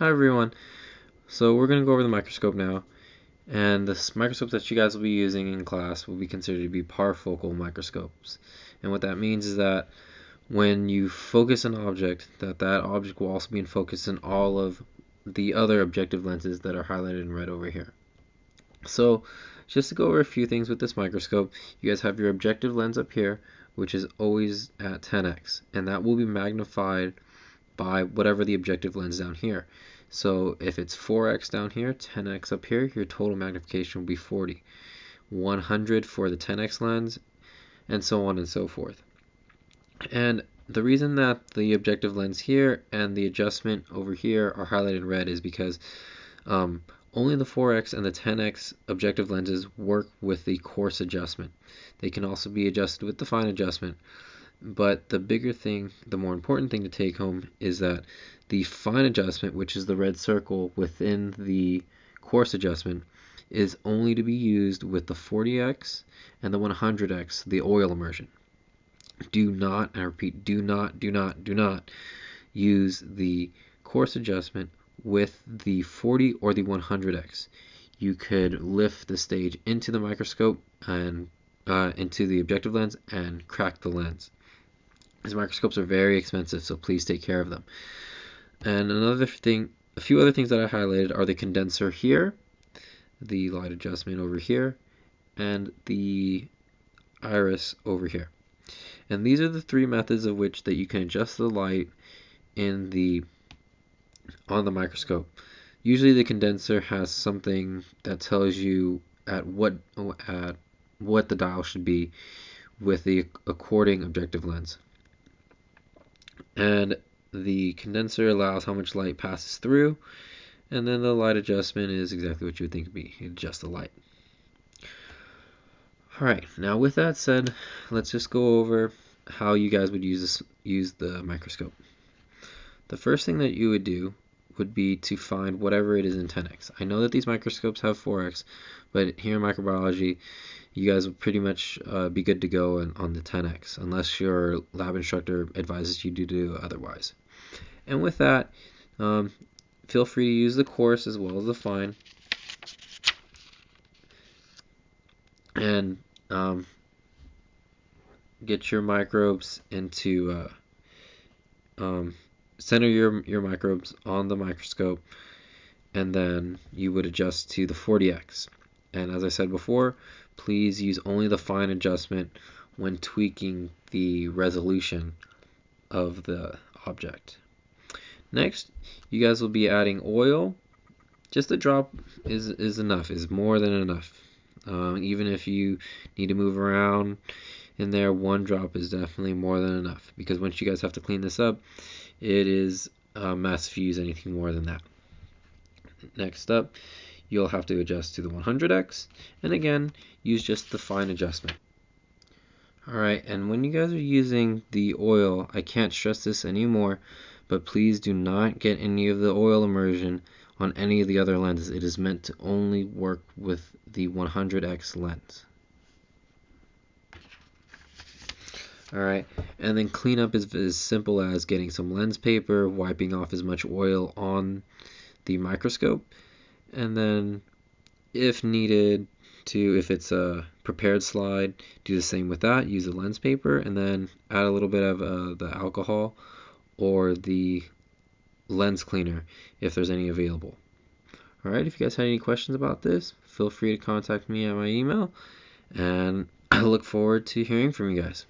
Hi everyone. So we're going to go over the microscope now, and the microscopes that you guys will be using in class will be considered to be parfocal microscopes. And what that means is that when you focus an object, that object will also be in focus in all of the other objective lenses that are highlighted in red over here. So just to go over a few things with this microscope, you guys have your objective lens up here, which is always at 10x, and that will be magnified by whatever the objective lens down here. So if it's 4x down here, 10x up here, your total magnification will be 40. 100 for the 10x lens, and so on and so forth. And the reason that the objective lens here and the adjustment over here are highlighted in red is because only the 4x and the 10x objective lenses work with the coarse adjustment. They can also be adjusted with the fine adjustment. But the bigger thing, the more important thing to take home is that the fine adjustment, which is the red circle within the coarse adjustment, is only to be used with the 40x and the 100x, the oil immersion. Do not, I repeat, do not use the coarse adjustment with the 40 or the 100x. You could lift the stage into the microscope and into the objective lens and crack the lens. These microscopes are very expensive, so please take care of them. And another thing, a few other things that I highlighted are the condenser here, the light adjustment over here, and the iris over here. And these are the three methods of which that you can adjust the light on the microscope. Usually the condenser has something that tells you at what the dial should be with the according objective lens. And the condenser allows how much light passes through, and then the light adjustment is exactly what you would think it would be. You adjust the light. Alright, now with that said, let's just go over how you guys would use the microscope. The first thing that you would do would be to find whatever it is in 10x. I know that these microscopes have 4x, but here in microbiology, you guys will pretty much be good to go on the 10x, unless your lab instructor advises you to do otherwise. And with that, feel free to use the coarse as well as the fine. And get your microbes into center your microbes on the microscope, and then you would adjust to the 40x. And as I said before, please use only the fine adjustment when tweaking the resolution of the object. Next, you guys will be adding oil. Just a drop is enough, is more than enough. Even if you need to move around in there, one drop is definitely more than enough, because once you guys have to clean this up, it is a mess if you use anything more than that. Next up, you'll have to adjust to the 100x, and again, use just the fine adjustment. Alright, and when you guys are using the oil, I can't stress this anymore, but please do not get any of the oil immersion on any of the other lenses. It is meant to only work with the 100x lens. Alright, and then cleanup is as simple as getting some lens paper, wiping off as much oil on the microscope, and then if needed to, if it's a prepared slide, do the same with that. Use the lens paper and then add a little bit of the alcohol or the lens cleaner if there's any available. Alright, if you guys had any questions about this, feel free to contact me at my email, and I look forward to hearing from you guys.